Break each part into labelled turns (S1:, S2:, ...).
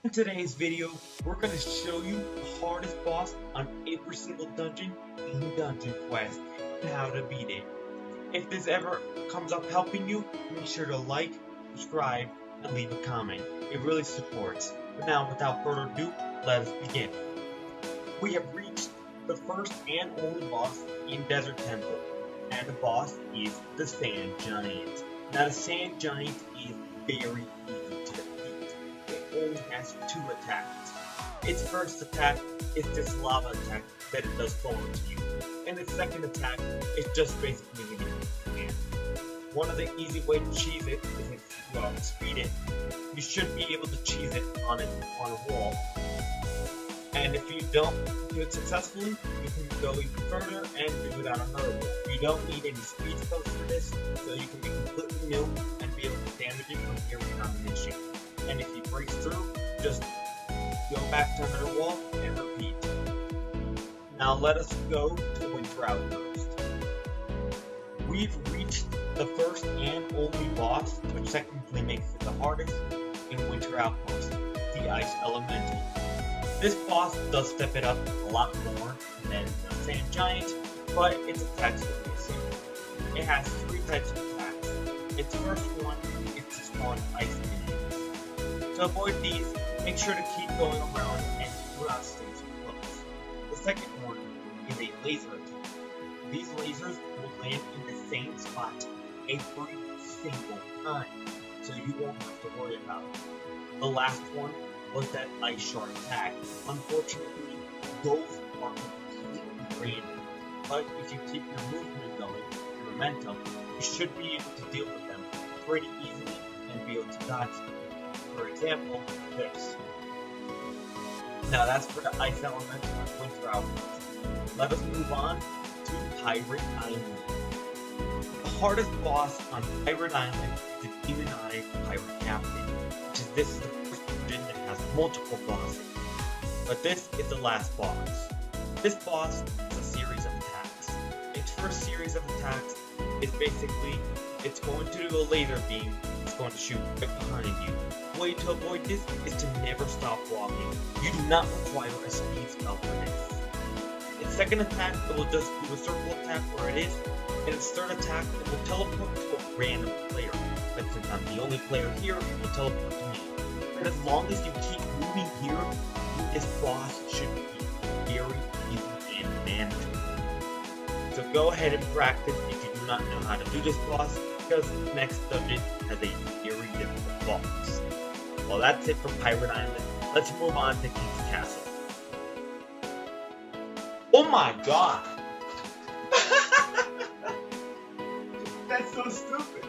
S1: In today's video, we're going to show you the hardest boss on every single dungeon in Dungeon Quest and how to beat it. If this ever comes up helping you, make sure to like, subscribe, and leave a comment. It really supports. But now, without further ado, let us begin. We have reached the first and only boss in Desert Temple, and the boss is the Sand Giant. Now, the Sand Giant is very easy to defeat. It only has two attacks. Its first attack is this lava attack that it does fall into you, and its second attack is just basically hitting you. One of the easy ways to cheese it is if you speed it. You should be able to cheese it on a wall. And if you don't do it successfully, you can go even further and do it on another wall. You don't need any speed spells for this, so you can be completely new and be able to damage it from here without an issue. And if he breaks through, just go back to another wall and repeat. Now let us go to Winter Outpost. We've reached the first and only boss, which technically makes it the hardest, in Winter Outpost, the Ice Elemental. This boss does step it up a lot more than the Sand Giant, but its attacks are the same. It has three types of attacks. Its first one is to spawn ice minions. To avoid these, make sure to keep going around and do not stay too close. The second one is a laser attack. These lasers will land in the same spot every single time, so you won't have to worry about it. The last one was that ice shard attack. Unfortunately, those are completely random, but if you keep your movement going, your momentum, you should be able to deal with them pretty easily and be able to dodge them. For example, this. Now that's for the Ice Elemental and Winter Outpost. Let us move on to Pirate Island. The hardest boss on Pirate Island is the Demon-Eyed Pirate Captain, which is this is the first dungeon that has multiple bosses. But this is the last boss. This boss is a series of attacks. Its first series of attacks is basically, it's going to do a laser beam, it's going to shoot right behind you. The way to avoid this is to never stop walking. You do not require a speed spell for this. Its second attack, it will just do a circle attack where it is, and its third attack, it will teleport to a random player. But since I'm the only player here, it will teleport to me. And as long as you keep moving here, this boss should be very easy and manageable. So go ahead and practice if you do not know how to do this boss, because the next dungeon has a very difficult boss. Well, that's it for Pirate Island. Let's move on to King's Castle. Oh my god! That's so stupid!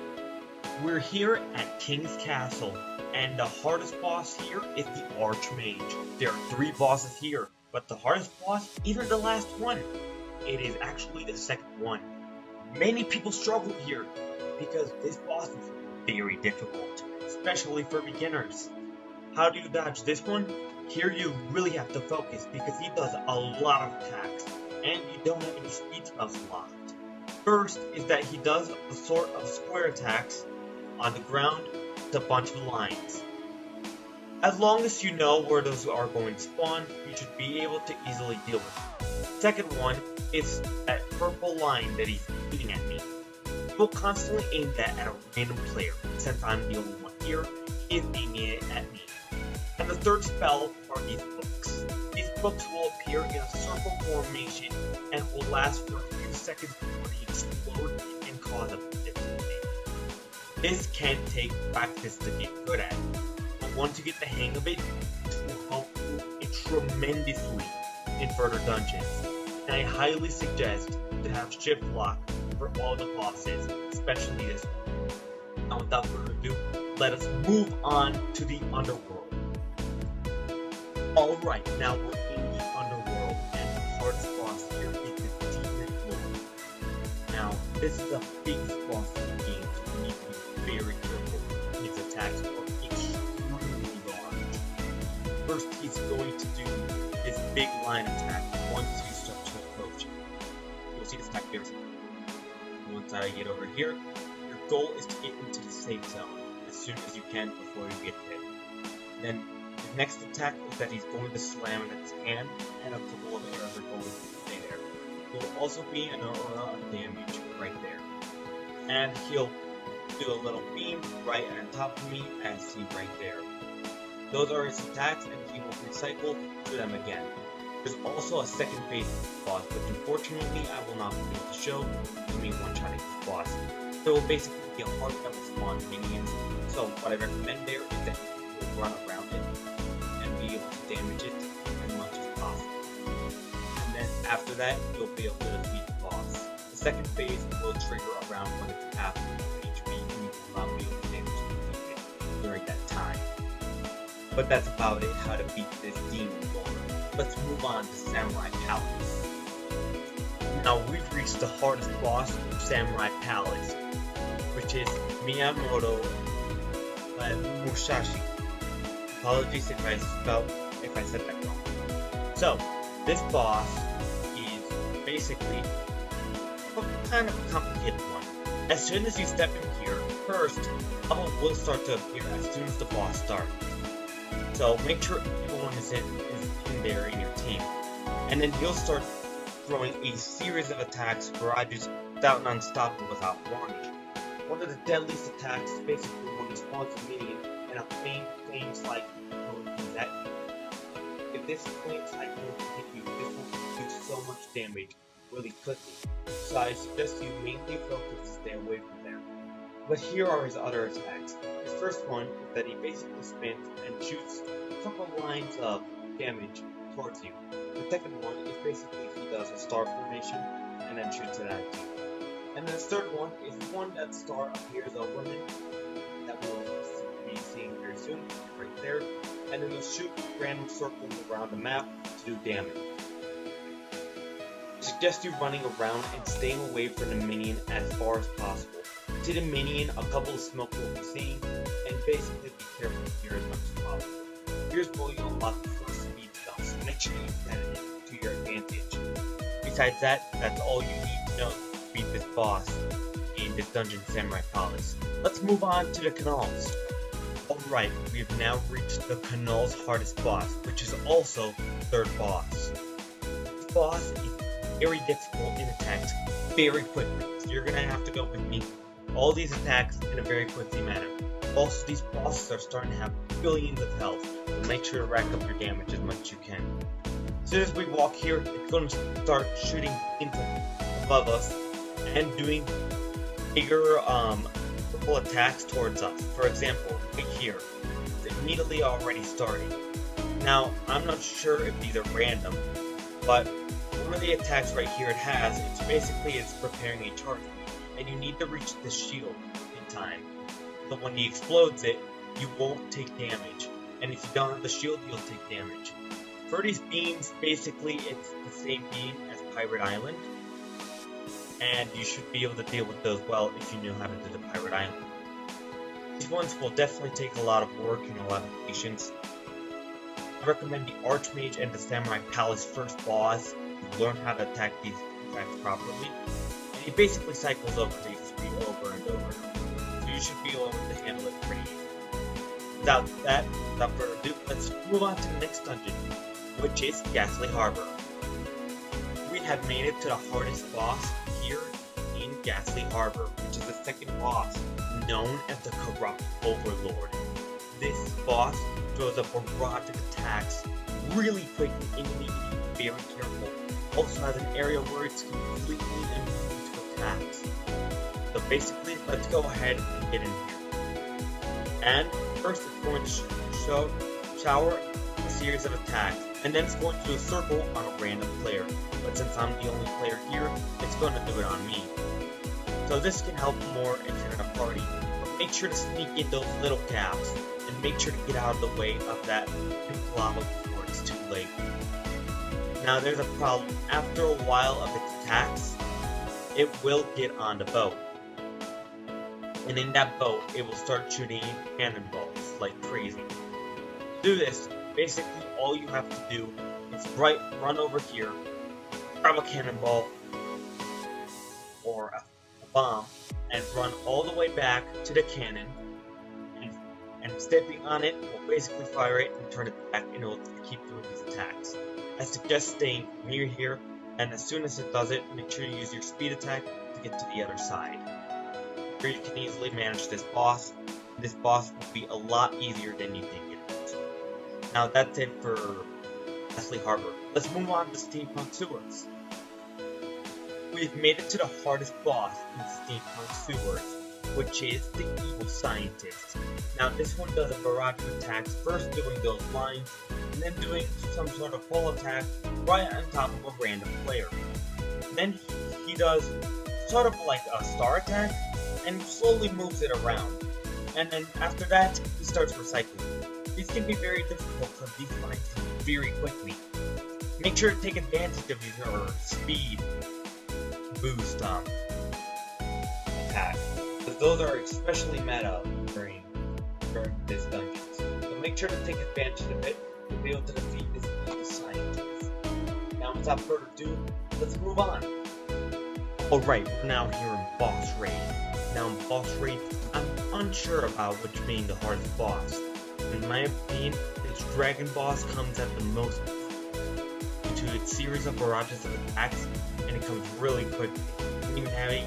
S1: We're here at King's Castle, and the hardest boss here is the Archmage. There are three bosses here, but the hardest boss isn't the last one. It is actually the second one. Many people struggle here, because this boss is very difficult, especially for beginners. How do you dodge this one? Here you really have to focus, because he does a lot of attacks, and you don't have any speed spells locked. First is that he does a sort of square attacks on the ground with a bunch of lines. As long as you know where those are going to spawn, you should be able to easily deal with them. Second one is that purple line that he's shooting at me. He will constantly aim that at a random player. Since I'm the only one here, he is aiming it at me. And the third spell are these books. These books will appear in a circle formation and will last for a few seconds before they explode and cause a bit of damage. This can take practice to get good at, but once you get the hang of it, it will help you tremendously in further dungeons. And I highly suggest to have shift lock for all the bosses, especially this one. Now without further ado, let us move on to the Underworld. Alright, now we're in the Underworld, and the hardest boss here is the Demon Lord. Now, this is the biggest boss in the game, so you need to be very careful. His attacks are extremely large. First, he's going to do his big line attack once you start to approach him. You'll see this attack very soon. Once I get over here, your goal is to get into the safe zone as soon as you can before you get hit. Then Next attack is that he's going to slam in its hand, and a couple of arrows are going to stay there. There will also be an aura of damage right there. And he'll do a little beam right on top of me, as seen right there. Those are his attacks, and he will recycle to them again. There's also a second phase of this boss, which unfortunately I will not be able to show to me one-shotting this boss. So it will basically be a hard that will spawn minions. So what I recommend there is that you will run around it and be able to damage it as much as possible. And then after that, you'll be able to defeat the boss. The second phase will trigger around when it's half HP, and you will not be able to damage it during that time. But that's about it, how to beat this demon lord. Let's move on to Samurai Palace. Now we've reached the hardest boss of Samurai Palace, which is Miyamoto Musashi. Apologies if I said that wrong. So, this boss is basically kind of a complicated one. As soon as you step in here, first, trouble will start to appear as soon as the boss starts. So make sure everyone is in there in your team. And then he'll start throwing a series of attacks, barrages, without non-stopping without warning. One of the deadliest attacks is basically when he spawns a minion and a flame spike will do that. If this flame spike will hit you, this will do so much damage really quickly. So I suggest you mainly focus to stay away from there. But here are his other attacks. His first one is that he basically spins and shoots a couple lines of damage towards you. The second one is basically he does a star formation and then shoots it at you. And then the third one is one that star appears a woman that we'll be seeing very soon, right there. And then he'll shoot random circles around the map to do damage. I suggest you running around and staying away from the minion as far as possible. To the minion, a couple of smoke will be seen, and basically be careful here as much as possible. Here's where you'll unlock the full speed stuff, so make sure you set it to your advantage. Besides that, that's all you need to know to beat this boss in this dungeon Samurai Palace. Let's move on to the Canals. Alright, we have now reached the Canal's hardest boss, which is also the third boss. This boss is very difficult in attacks very quickly, so you're going to have to go with me all these attacks in a very quickly manner. Also, these bosses are starting to have billions of health, so make sure to rack up your damage as much as you can. As soon as we walk here, it's going to start shooting into above us and doing bigger purple attacks towards us. For example, right here, it's immediately already starting. Now, I'm not sure if these are random, but one of the attacks right here it's basically preparing a charge. And you need to reach the shield in time. So when he explodes it, you won't take damage. And if you don't have the shield, you'll take damage. For these beams, basically it's the same beam as Pirate Island. And you should be able to deal with those well if you know how to do the Pirate Island. These ones will definitely take a lot of work and a lot of patience. I recommend the Archmage and the Samurai Palace first boss to learn how to attack these attacks properly. He basically cycles over these three over and over, so you should be able to handle it pretty easily. Without further ado, let's move on to the next dungeon, which is Ghastly Harbor. We have made it to the hardest boss here in Ghastly Harbor, which is the second boss, known as the Corrupt Overlord. This boss throws a barrage of attacks really quickly and you need to be very careful. Also has an area where it's completely immune to attacks. So basically, let's go ahead and get in here. And first it's going to shower a series of attacks, and then it's going to do a circle on a random player. But since I'm the only player here, it's going to do it on me. So this can help more if you're in a party, but make sure to sneak in those little gaps, and make sure to get out of the way of that big lava before it's too late. Now there's a problem. After a while of its attacks, it will get on the boat. And in that boat, it will start shooting cannonballs like crazy. To do this, basically all you have to do is run over here, grab a cannonball or a bomb, and run all the way back to the cannon and Stepping on it will basically fire it and turn it back, and it will keep doing these attacks. I suggest staying near here, and as soon as it does it, make sure you use your speed attack to get to the other side. Here you can easily manage this boss. This boss will be a lot easier than you think it is. Now that's it for Leslie Harbor. Let's move on to Steampunk Sewers. We've made it to the hardest boss in Steampunk Sewers, which is the Evil Scientist. Now this one does a barrage of attacks, first doing those lines, and then doing some sort of full attack right on top of a random player. Then he does sort of like a star attack, and slowly moves it around. And then after that, he starts recycling. These can be very difficult because these lines come very quickly. Make sure to take advantage of your speed boost attack, because those are especially meta during this dungeon. So make sure to take advantage of it to be able to defeat this evil scientist. Now without further ado, let's move on. Alright, we're now here in Boss Raid. Now in Boss Raid, I'm unsure about which being the hardest boss. In my opinion, this dragon boss comes at the most due to its series of barrages of attacks, and it comes really quickly, even having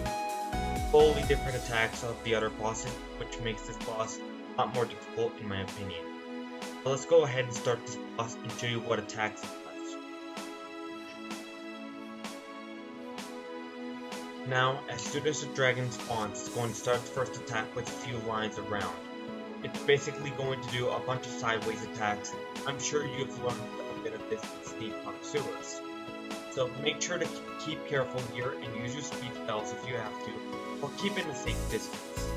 S1: fully different attacks of the other bosses, which makes this boss a lot more difficult in my opinion. So let's go ahead and start this boss and show you what attacks it does. Now, as soon as the dragon spawns, it's going to start the first attack with a few lines around. It's basically going to do a bunch of sideways attacks. I'm sure you've learned a bit of this in Steampunk Sewers. So make sure to keep careful here and use your speed spells if you have to, or keep in a safe distance.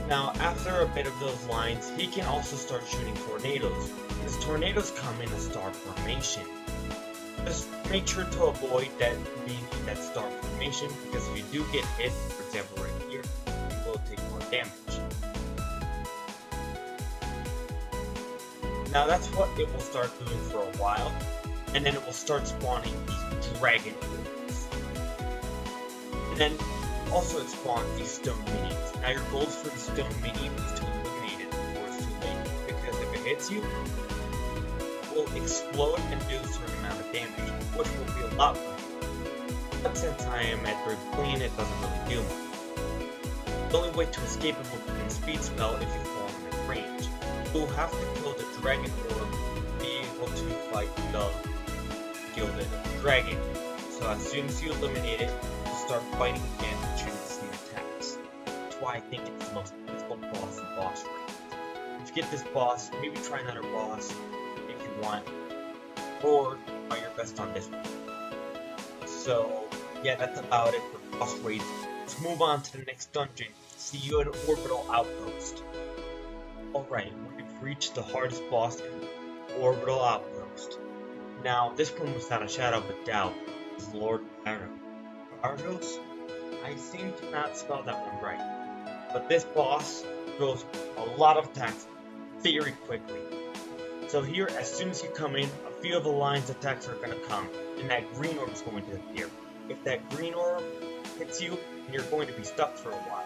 S1: Now, after a bit of those lines, he can also start shooting tornadoes. His tornadoes come in a star formation. Just make sure to avoid that being in that star formation, because if you do get hit, for example right here, you will take more damage. Now that's what it will start doing for a while, and then it will start spawning these dragon wolves. And then also it spawns these stone minions. Now your goals for the stone minion is to eliminate it before it's too late, because if it hits you, will explode and do a certain amount of damage, which will be a lot more. But since I am at 3rd plane, it doesn't really do much. The only way to escape it will be in speed spell if you fall in range. You will have to kill the dragon orb to be able to fight the gilded dragon. So as soon as you eliminate it, you start fighting again and shooting some attacks. That's why I think it's the most difficult boss in Boss Raid. If you get this boss, maybe try another boss if you want, or try your best on this one. So yeah, that's about it for Boss Raid. Let's move on to the next dungeon. See you at Orbital Outpost. Alright, we've reached the hardest boss in Orbital Outpost. Now, this one without a shadow of a doubt is Lord Barros? I seem to not spell that one right. But this boss throws a lot of attacks very quickly. So here, as soon as you come in, a few of the lines attacks are going to come, and that green orb is going to appear. If that green orb hits you, you're going to be stuck for a while.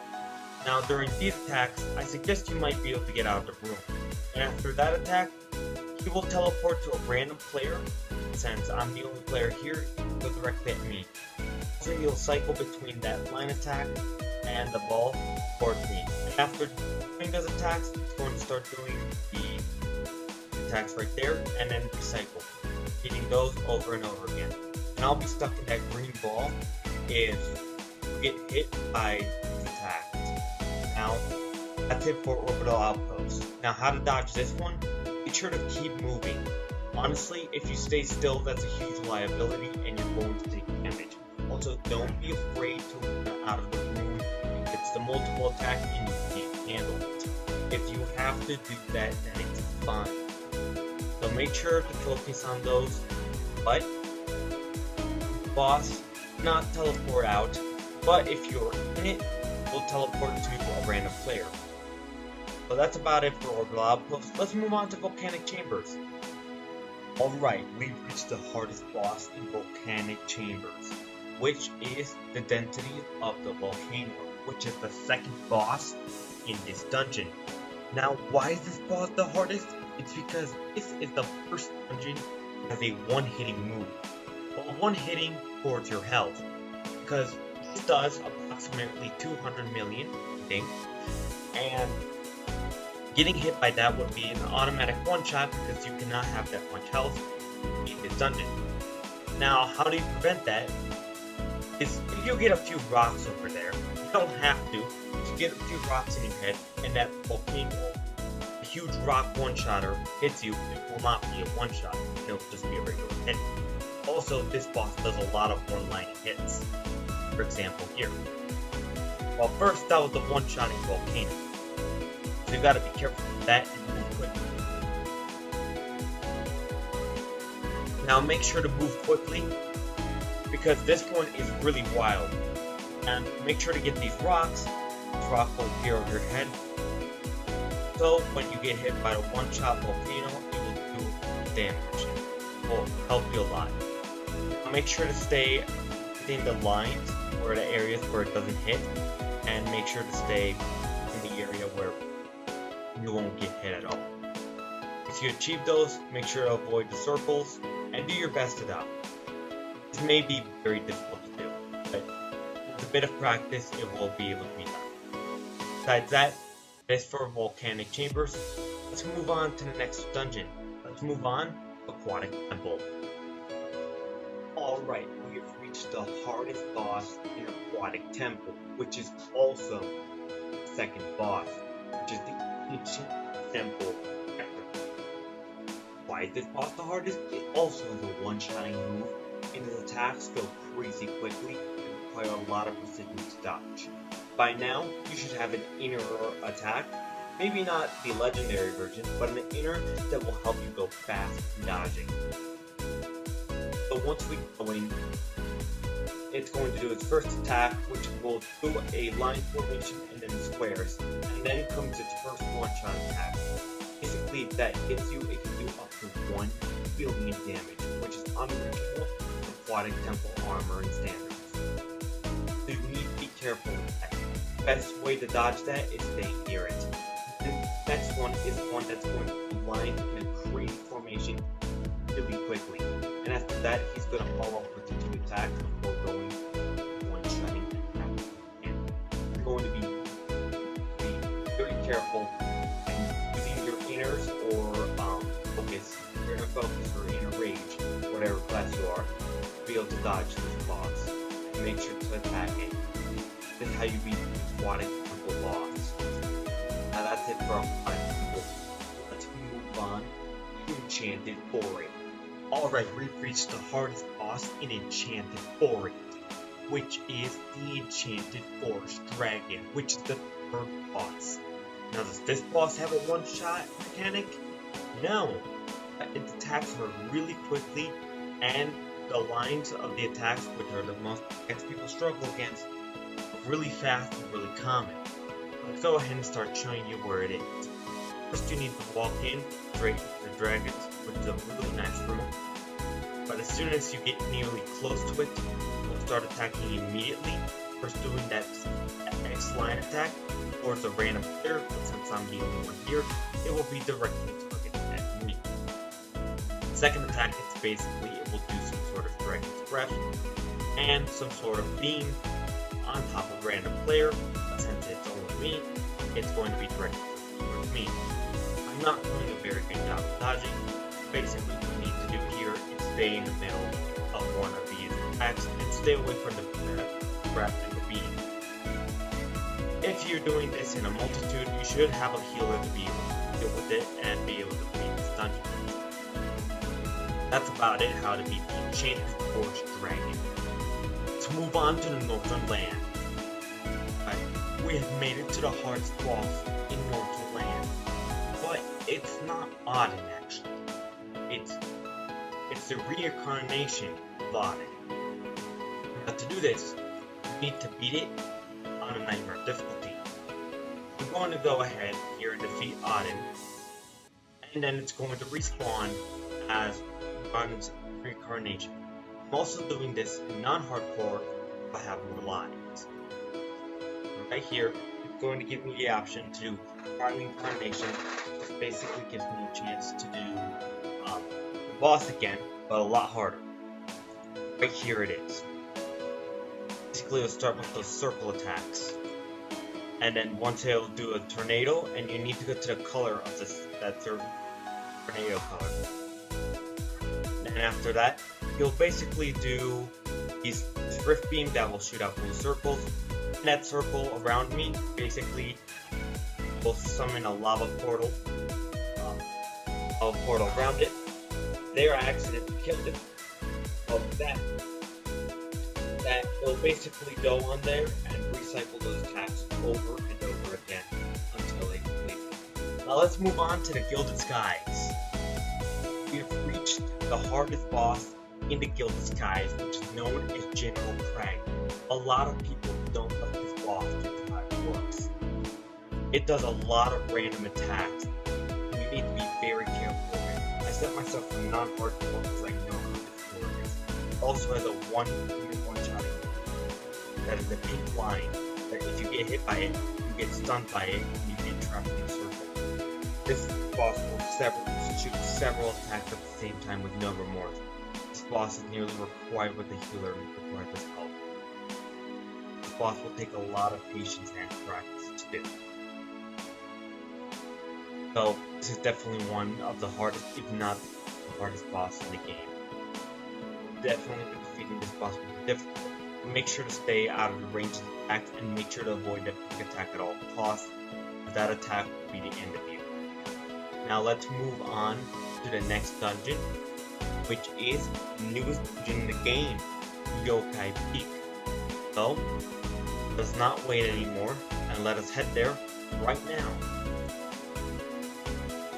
S1: Now during these attacks, I suggest you might be able to get out of the room. And after that attack, he will teleport to a random player. Since I'm the only player here, he'll directly at me. So he'll cycle between that line attack and the ball towards me. And after doing those attacks, it's going to start doing the attacks right there, and then recycle, hitting those over and over again. And I'll be stuck in that green ball if you get hit by these attacks. Now, that's it for Orbital Outpost. Now, how to dodge this one? Make sure to keep moving. Honestly, if you stay still, that's a huge liability and you're going to take damage. Also, don't be afraid to run out of the room. It's the multiple attack and you can't handle it. If you have to do that, then it's fine. So make sure to focus on those, but boss, not teleport out, but if you're in it, will teleport to a random player. So that's about it for Orbital Outpost. Let's move on to Volcanic Chambers. Alright, we've reached the hardest boss in Volcanic Chambers, which is the density of the volcano, which is the second boss in this dungeon. Now, why is this boss the hardest? It's because this is the first dungeon that has a one-hitting move. Well, one-hitting towards your health, because this does approximately 200 million, I think, and getting hit by that would be an automatic one-shot because you cannot have that much health in this dungeon. Now, how do you prevent that? Is if you get a few rocks over there, you don't have to, just get a few rocks in your head, and that volcano, a huge rock one-shotter hits you, it will not be a one-shot, it'll just be a regular hit. Also, this boss does a lot of one-line hits. For example, here. Well, first that was the one-shotting volcano. So you gotta be careful with that and move quickly. Now make sure to move quickly, because this one is really wild. And make sure to get these rocks. This rock will appear over your head. So when you get hit by a one-shot volcano, it will do damage. It will help you a lot. Now make sure to stay within the lines or the areas where it doesn't hit, and make sure to stay in the area where you won't get hit at all. If you achieve those, make sure to avoid the circles and do your best to dodge. This may be very difficult to do, but with a bit of practice, it will be able to be done. Besides that, as for Volcanic Chambers, let's move on to the next dungeon. Let's move on, Aquatic Temple. Alright, we have reached the hardest boss in Aquatic Temple, which is also the second boss, which is the Ancient Temple. Why is this boss the hardest? It also has a one-shotting move, and its attacks go crazy quickly and require a lot of precision to dodge. By now, you should have an inner attack, maybe not the legendary version, but an inner that will help you go fast in dodging. So once we go in, it's going to do its first attack, which will do a line formation and then squares, and then comes its first one-shot attack. Basically, if that hits you, it can do up to 1 billion damage, which is unreachable with Aquatic Temple armor and standards. So you need to be careful with that. The best way to dodge that is staying near it. The next one is one that's going to be lined in a crazy formation really quickly. And after that, he's going to follow up with the 2 attacks before going one-shotting attack. And you're going to be very careful and using your inners or focus, your inner focus or inner rage, whatever class you are, to be able to dodge this boss and make sure to attack it. This is how you beat the Aquatic Temple boss. Now that's it for Aquatic Temple. Let's move on to Enchanted Foray. Alright, we've reached the hardest boss in Enchanted Foray, which is the Enchanted Forest Dragon, which is the third boss. Now, does this boss have a one-shot mechanic? No. Its attacks are really quickly, and the lines of the attacks, which are the most attacks people struggle against, are really fast and really common. Let's go ahead and start showing you where it is. First, you need to walk in straight to the dragons, which is a really nice room. But as soon as you get nearly close to it, you'll start attacking immediately. First doing that X-line attack towards a random player, but since I'm the only one here, it will be directly targeted at me. Second attack, it's basically, it will do some sort of Dragon's Breath and some sort of beam on top of a random player, but since it's only me, it's going to be directed towards me. I'm not doing a very good job of dodging. Basically, what you need to do here is stay in the middle of one of these attacks and stay away from the breath and the beam. If you're doing this in a multitude, you should have a healer to be able to deal with it and be able to beat this dungeon. That's about it, how to beat the Enchanted Forest Dragon. Let's move on to the Northern Land. Right, we have made it to the hardest boss in Northern Land, but it's not Aen actually. It's the Reincarnation of Aen. Now to do this, you need to beat it on a nightmare difficulty. We're going to go ahead here and defeat Aen, and then it's going to respawn as Aen's Reincarnation. I'm also doing this in non-hardcore, I have more lives. Right here, you going to give me the option to do Reincarnation, which basically gives me a chance to do the boss again, but a lot harder. Right here it is. Basically, it'll start with those circle attacks. And then once it'll do a tornado, and you need to go to the color of that tornado color. And after that, you'll basically do this rift beam that will shoot out blue circles. And that circle around me basically will summon a lava portal around it. There I accidentally killed it. That will basically go on there and recycle those attacks over and over again until they complete. Now let's move on to the Gilded Skies. We have reached the hardest boss in the Gilded Skies, which is known as General Crag. A lot of people don't like this boss due to how it works. It does a lot of random attacks, and you need to be very careful with it. I set myself for non-hardcore because I know how this works. It also has a one-shot. That is the pink line, that if you get hit by it, you get stunned by it, and you get trapped in a circle. This boss will shoot several attacks at the same time with no remorse. This boss is nearly required with the healer required with help. This boss will take a lot of patience and practice to do. So, this is definitely one of the hardest, if not the hardest boss in the game. Definitely defeating this boss will be difficult. Make sure to stay out of the range of the attack and make sure to avoid the pink attack at all costs. That attack will be the end of you. Now let's move on to the next dungeon, which is the newest dungeon in the game, Yokai Peak. So, let's not wait anymore and let us head there right now.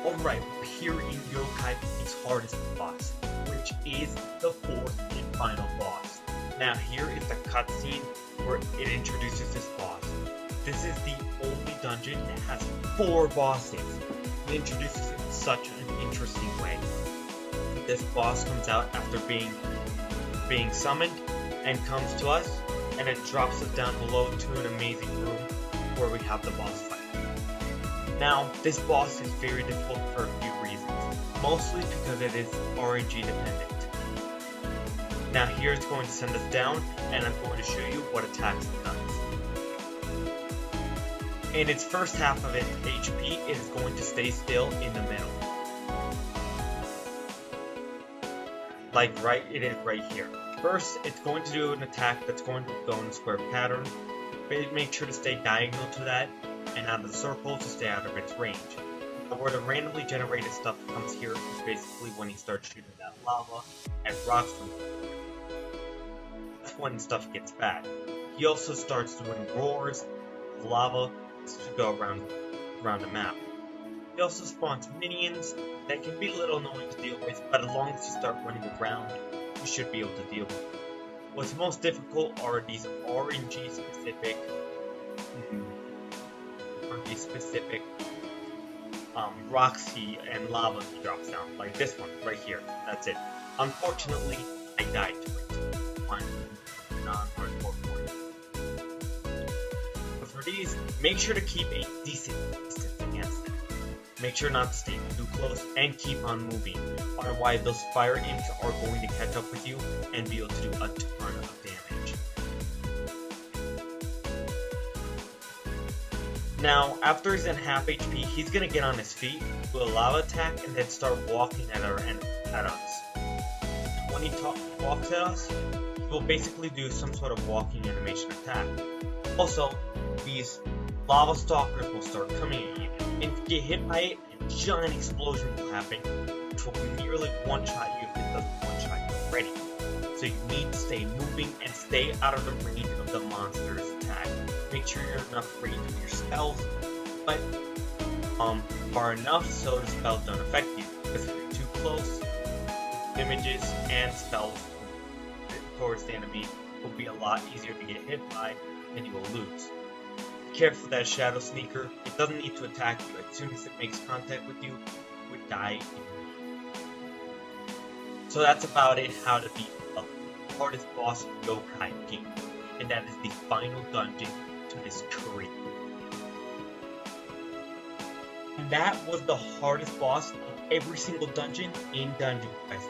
S1: Alright, we're here in Yokai Peak's hardest boss, which is the fourth and final boss. Now here is the cutscene where it introduces this boss. This is the only dungeon that has 4 bosses. It introduces it in such an interesting way. This boss comes out after being summoned and comes to us, and it drops us down below to an amazing room where we have the boss fight. Now, this boss is very difficult for a few reasons, mostly because it is RNG dependent. Now here it's going to send us down, and I'm going to show you what attacks it does. In its first half of its HP, it is going to stay still in the middle. It is right here. First, it's going to do an attack that's going to go in a square pattern. Make sure to stay diagonal to that, and out of the circle to stay out of its range. Now, where the randomly generated stuff comes here is basically when he starts shooting that lava and rocks from it. That's when stuff gets bad. He also starts doing roars, lava to go around the map. He also spawns minions that can be a little annoying to deal with, but as long as you start running around, you should be able to deal with it. What's most difficult are these RNG specific rocks and lava he drops down, like this one right here. That's it. Unfortunately, I died to it. Fine, non-hardcore for you. But for these, make sure to keep a decent distance against them. Make sure not to stay too close and keep on moving. Otherwise, those fire imps are going to catch up with you and be able to do a ton of damage. Now, after he's at half HP, he's going to get on his feet, do a lava attack, and then start walking at us. When he walks at us, he will basically do some sort of walking animation attack. Also, these lava stalkers will start coming at you. And if you get hit by it, a giant explosion will happen, which will nearly one-shot you if it doesn't one-shot you already. So you need to stay moving and stay out of the range of the monster's attack. Make sure you're enough range of your spells, but far enough so the spells don't affect you. Because if you're too close, images and spells towards the enemy will be a lot easier to get hit by, and you will lose. Be careful with that Shadow Sneaker. It doesn't need to attack you. As soon as it makes contact with you, it would die immediately. So that's about it, how to beat the hardest boss of Yokai Peak. And that is the final dungeon to this creep. that was the hardest boss of every single dungeon in Dungeon Quest.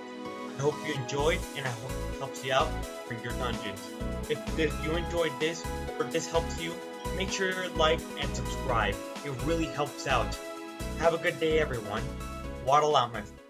S1: I hope you enjoyed, and I hope it helps you out for your dungeons. If you enjoyed this, or this helps you, make sure to like and subscribe. It really helps out. Have a good day, everyone. Waddle out, my friend.